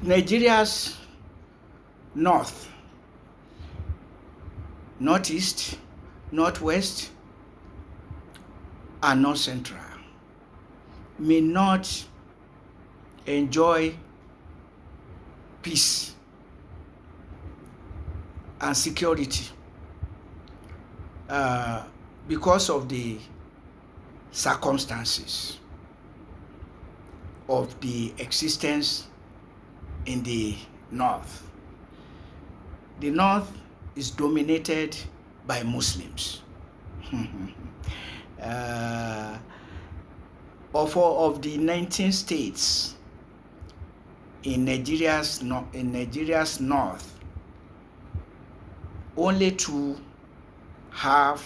Nigeria's north, northeast, northwest, and north central may not enjoy peace and security because of the circumstances of the existence in the north. The north is dominated by Muslims. Of the 19 states in Nigeria's north, only 2 have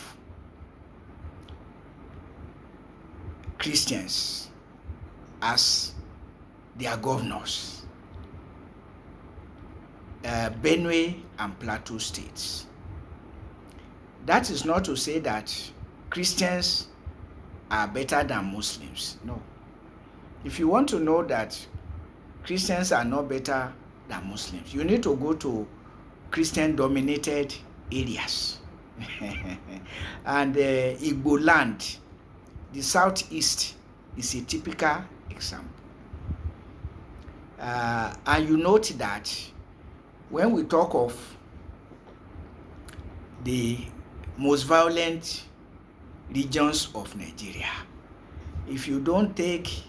Christians as their governors. Benue and Plateau states. That is not to say that Christians are better than Muslims. No. If you want to know that Christians are not better than Muslims, you need to go to Christian-dominated areas. And Igbo land, the southeast, is a typical example. And you note that when we talk of the most violent regions of Nigeria, if you don't take,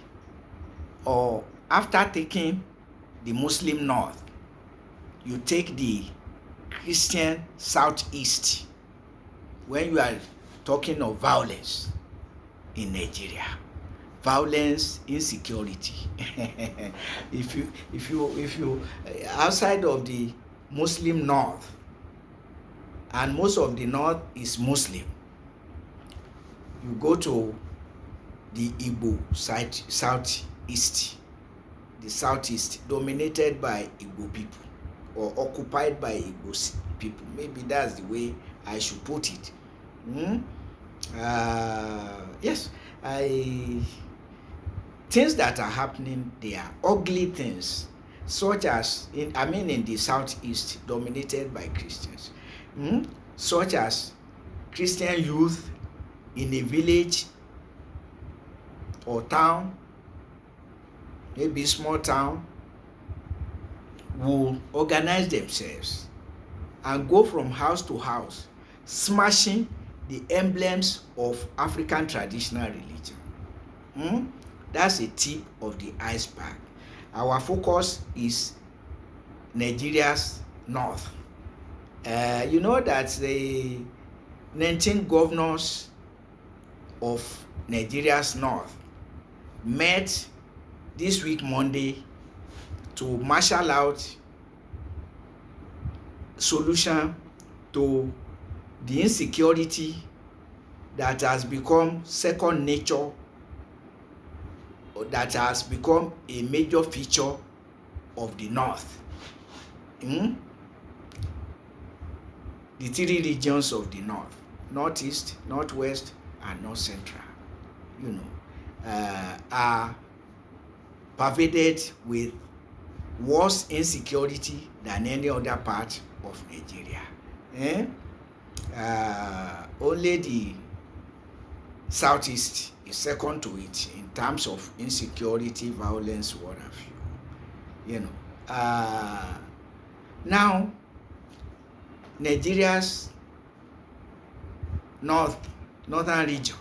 or after taking the Muslim north, you take the Christian southeast, when you are talking of violence in Nigeria, violence, insecurity. if you outside of the Muslim north, and most of the north is Muslim, you go to the Igbo side, southeast, the southeast dominated by Igbo people or occupied by Igbo people. Maybe that's the way I should put it. Yes, things that are happening there, ugly things, such as in the southeast dominated by Christians, such as Christian youth in a village or town, maybe small town, will organize themselves and go from house to house, smashing the emblems of African traditional religion. That's a tip of the iceberg. Our focus is Nigeria's north. You know that the 19 governors of Nigeria's north met this week Monday to marshal out solution to the insecurity that has become second nature, or that has become a major feature of the north. The 3 regions of the north, northeast, northwest, and north central, are pervaded with worse insecurity than any other part of Nigeria. Only the southeast is second to it in terms of insecurity, violence, what have you. Now, Nigeria's northern region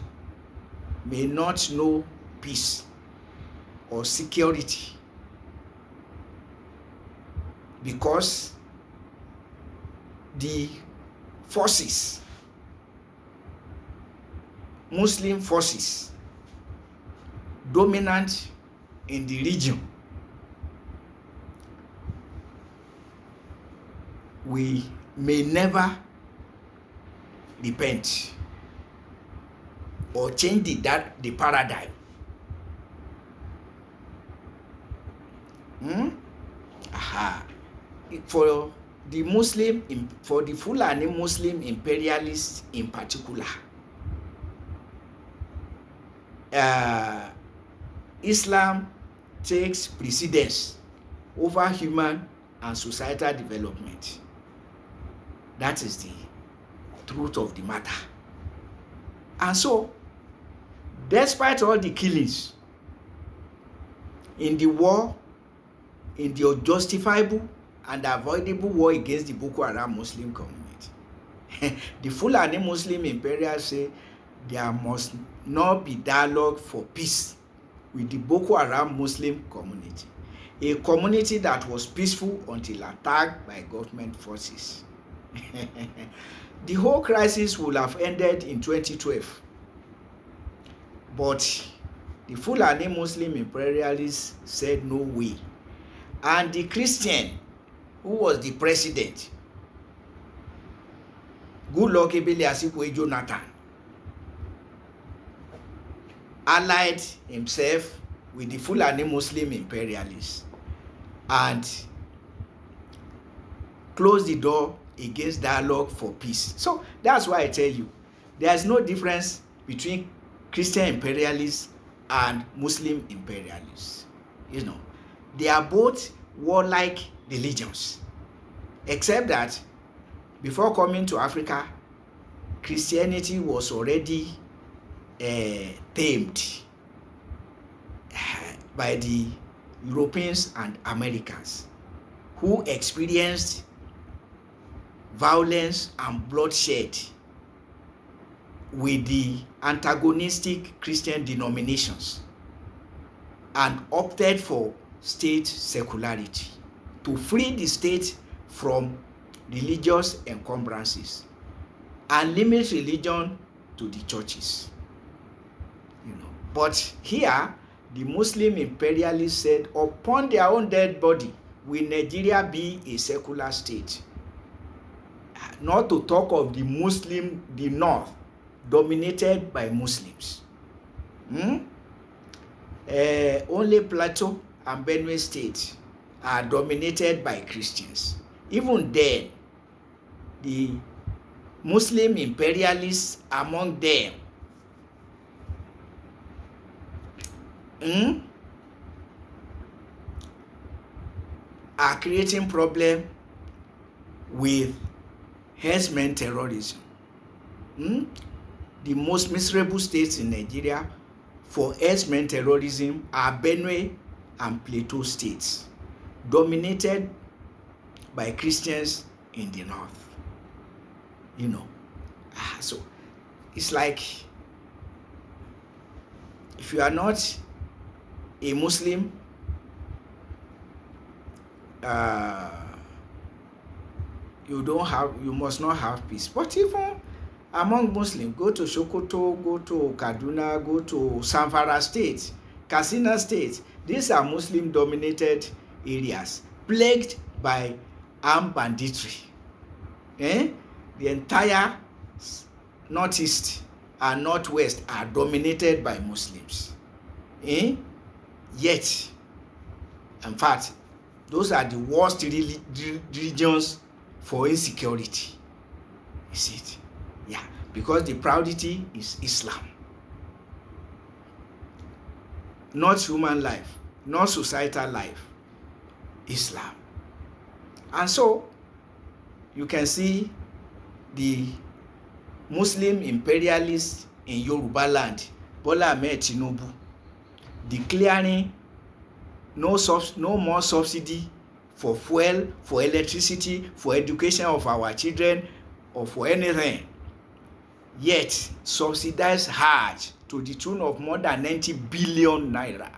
may not know peace or security because the forces, Muslim forces dominant in the region, we may never repent or change the paradigm. For the Fulani Muslim imperialists in particular, Islam takes precedence over human and societal development. That is the truth of the matter. And so, despite all the killings in the war, in the unjustifiable and avoidable war against the Boko Haram Muslim community, the Fulani Muslim imperials say there must not be dialogue for peace with the Boko Haram Muslim community, a community that was peaceful until attacked by government forces. The whole crisis would have ended in 2012, but the Fulani Muslim imperialists said no way, and the Christian who was the president, Goodluck Ebele Asikwe Jonathan, allied himself with the Fulani Muslim imperialists and closed the door against dialogue for peace. So that's why I tell you, there's no difference between Christian imperialists and Muslim imperialists. You know, they are both warlike religions, except that before coming to Africa, Christianity was already tamed by the Europeans and Americans, who experienced violence and bloodshed with the antagonistic Christian denominations and opted for state secularity to free the state from religious encumbrances and limit religion to the churches. You know, but here the Muslim imperialists said, upon their own dead body will Nigeria be a secular state. Not to talk of the North, dominated by Muslims. Only Plateau and Benue State are dominated by Christians. Even then, the Muslim imperialists among them are creating problem with herdsmen terrorism. The most miserable states in Nigeria for herdsmen terrorism are Benue and Plateau states, dominated by Christians in the north. You know, so it's like, if you are not a Muslim, you must not have peace. But even among Muslims, go to Sokoto, go to Kaduna, go to Zamfara State, Katsina State, these are Muslim dominated areas plagued by armed banditry. The entire northeast and northwest are dominated by Muslims. Yet, in fact, those are the worst regions for insecurity. You see it? Yeah, because the priority is Islam. Not human life, not societal life, Islam. And so, you can see the Muslim imperialists in Yoruba land, Bola Ahmed Tinubu, declaring no more subsidy for fuel, for electricity, for education of our children, or for anything. Yet subsidized Hajj to the tune of more than 90 billion naira.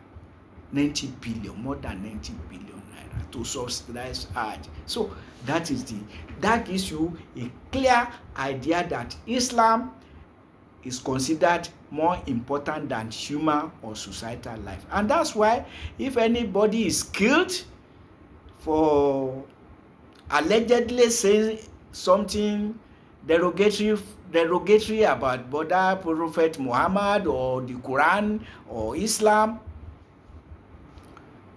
90 billion, more than 90 billion naira to subsidize Hajj. So that gives you a clear idea that Islam is considered more important than human or societal life. And that's why if anybody is killed for allegedly saying something derogatory about Buddha, Prophet Muhammad, or the Quran or Islam,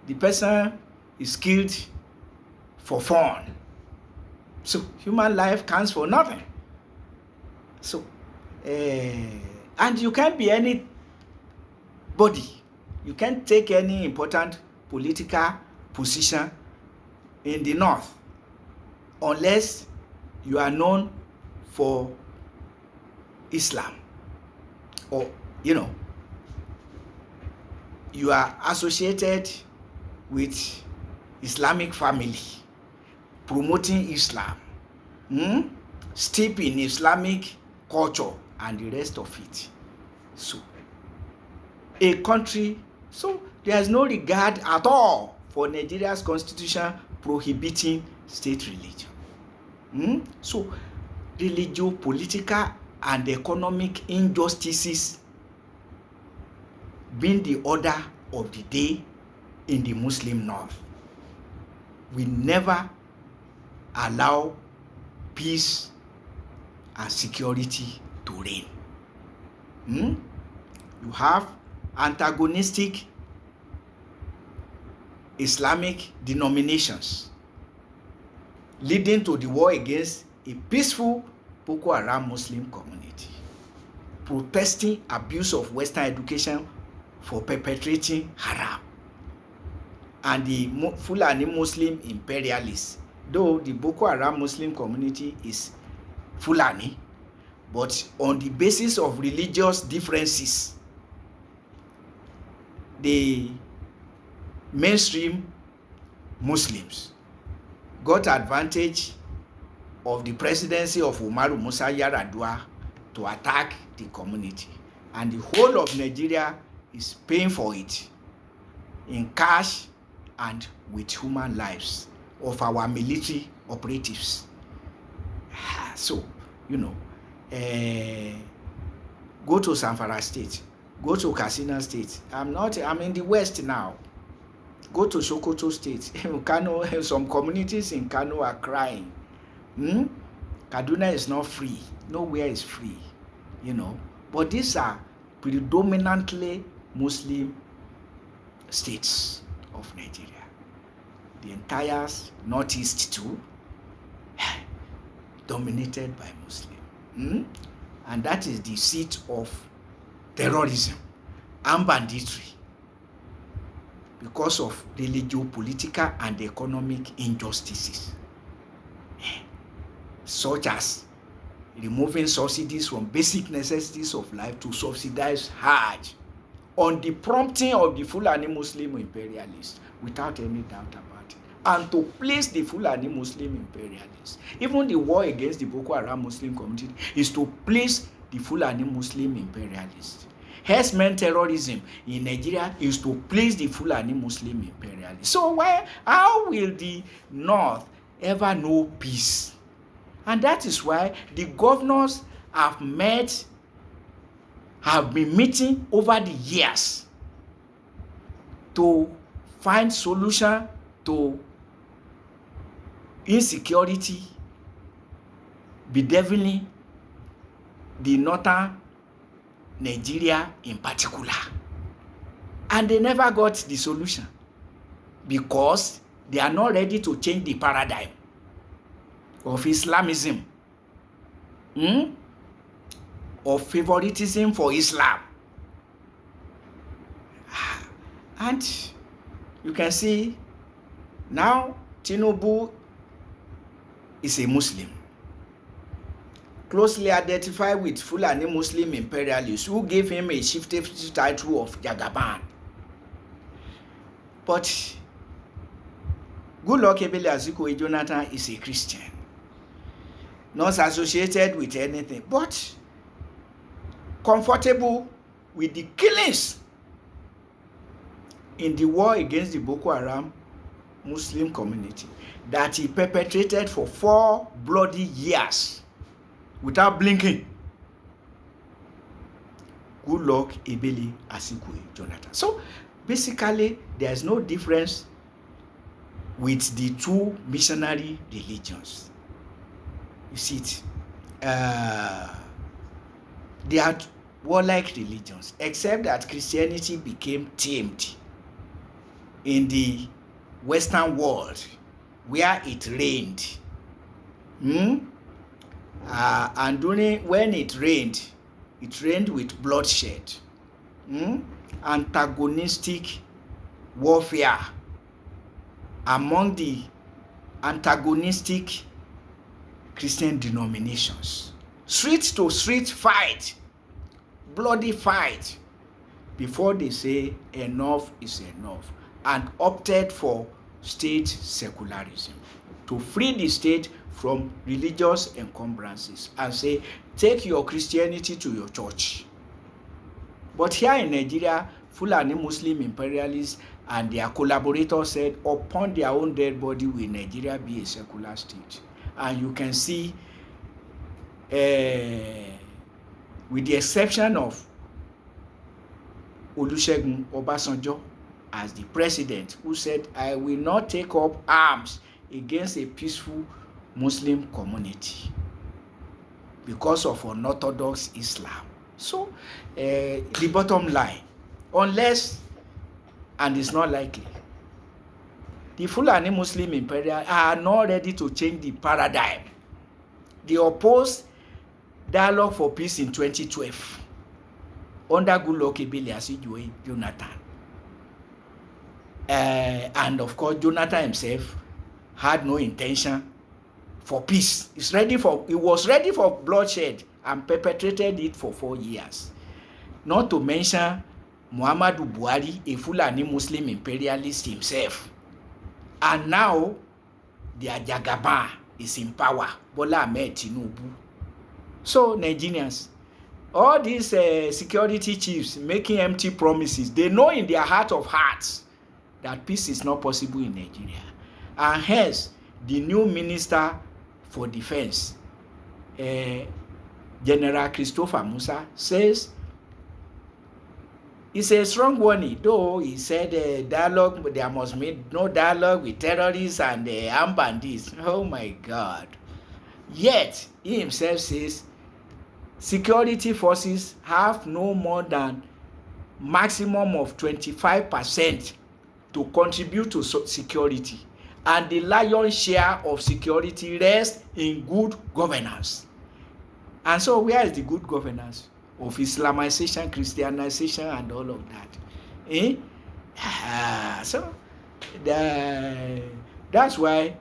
the person is killed for fun. So human life counts for nothing. So and you can't be anybody. You can't take any important political position in the north unless you are known for Islam, or you are associated with Islamic family, promoting Islam, steeped in Islamic culture and the rest of it. So a country, so there is no regard at all for Nigeria's constitution prohibiting state religion. So religio-political and economic injustices being the order of the day in the Muslim North. We never allow peace and security to reign. You have antagonistic Islamic denominations leading to the war against a peaceful Boko Haram Muslim community, protesting abuse of Western education for perpetrating haram, and the Fulani Muslim imperialists. Though the Boko Haram Muslim community is Fulani, but on the basis of religious differences, the mainstream Muslims got advantage of the presidency of Umaru Musa Yar'Adua to attack the community, and the whole of Nigeria is paying for it in cash and with human lives of our military operatives. So go to Zamfara State, go to Katsina State. I'm in the West now. Go to Sokoto State. Kano, some communities in Kano are crying. Kaduna is not free. Nowhere is free, But these are predominantly Muslim states of Nigeria. The entire northeast too, dominated by Muslim. And that is the seat of terrorism and banditry because of religio-political and economic injustices, such as removing subsidies from basic necessities of life to subsidize Hajj on the prompting of the Fulani Muslim imperialists, without any doubt about it, and to place the Fulani Muslim imperialists. Even the war against the Boko Haram Muslim community is to place the Fulani Muslim imperialists. Herdsmen terrorism in Nigeria is to place the Fulani Muslim imperialists. So how will the North ever know peace? And that is why the governors have been meeting over the years to find solution to insecurity bedeviling the northern Nigeria in particular. And they never got the solution because they are not ready to change the paradigm of Islamism, of favoritism for Islam. And you can see now Tinubu is a Muslim, closely identified with Fulani Muslim imperialists who gave him a shifted title of Jagaban. But Goodluck Ebele Azikiwe Jonathan is a Christian, not associated with anything, but comfortable with the killings in the war against the Boko Haram Muslim community that he perpetrated for 4 bloody years without blinking. Goodluck Ebele Azikiwe Jonathan. So basically, there is no difference with the two missionary religions. You see it. They are warlike religions, except that Christianity became tamed in the Western world where it reigned. And when it reigned with bloodshed, antagonistic warfare among the antagonistic Christian denominations. Street to street fight, bloody fight, before they say enough is enough, and opted for state secularism, to free the state from religious encumbrances and say, take your Christianity to your church. But here in Nigeria, Fulani Muslim imperialists and their collaborators said, upon their own dead body will Nigeria be a secular state. And you can see, with the exception of Olusegun Obasanjo as the president, who said, I will not take up arms against a peaceful Muslim community because of unorthodox Islam. So the bottom line, unless, and it's not likely, the Fulani Muslim imperialists are not ready to change the paradigm. They opposed dialogue for peace in 2012 under Goodluck Ebele Akintoye Jonathan. And of course, Jonathan himself had no intention for peace. He was ready for bloodshed and perpetrated it for 4 years. Not to mention Muhammadu Buhari, a Fulani Muslim imperialist himself. And now, their Jagaba is in power, Bola Ahmed Tinubu. So, Nigerians, all these security chiefs making empty promises, they know in their heart of hearts that peace is not possible in Nigeria. And hence, the new minister for defense, General Christopher Musa, says it's a strong warning, though he said dialogue, there must be no dialogue with terrorists and armed bandits. Oh my God. Yet, he himself says security forces have no more than maximum of 25% to contribute to security. And the lion's share of security rests in good governance. And so where is the good governance of Islamization, Christianization, and all of that? So that's why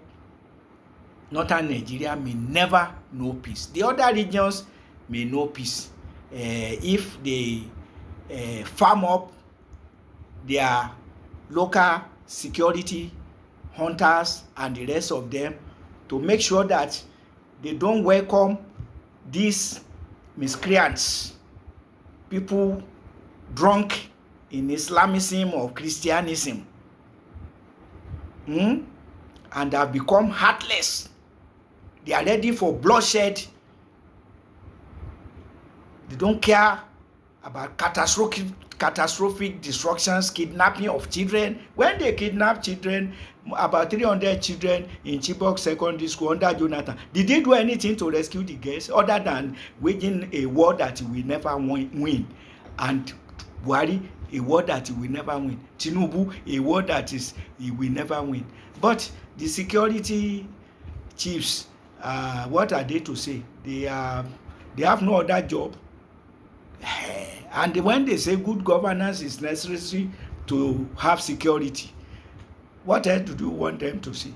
northern Nigeria may never know peace. The other regions may know peace if they farm up their local security hunters and the rest of them to make sure that they don't welcome these miscreants, people drunk in Islamism or Christianism, and have become heartless. They are ready for bloodshed. They don't care about catastrophic destructions, kidnapping of children. When they kidnap children, about 300 children in Chibok Secondary School under Jonathan, did they do anything to rescue the girls other than waging a war that we never win? And Buhari, a war that we never win. Tinubu, a war that we will never win. But the security chiefs, what are they to say? They have no other job. And when they say good governance is necessary to have security, what else do you want them to see?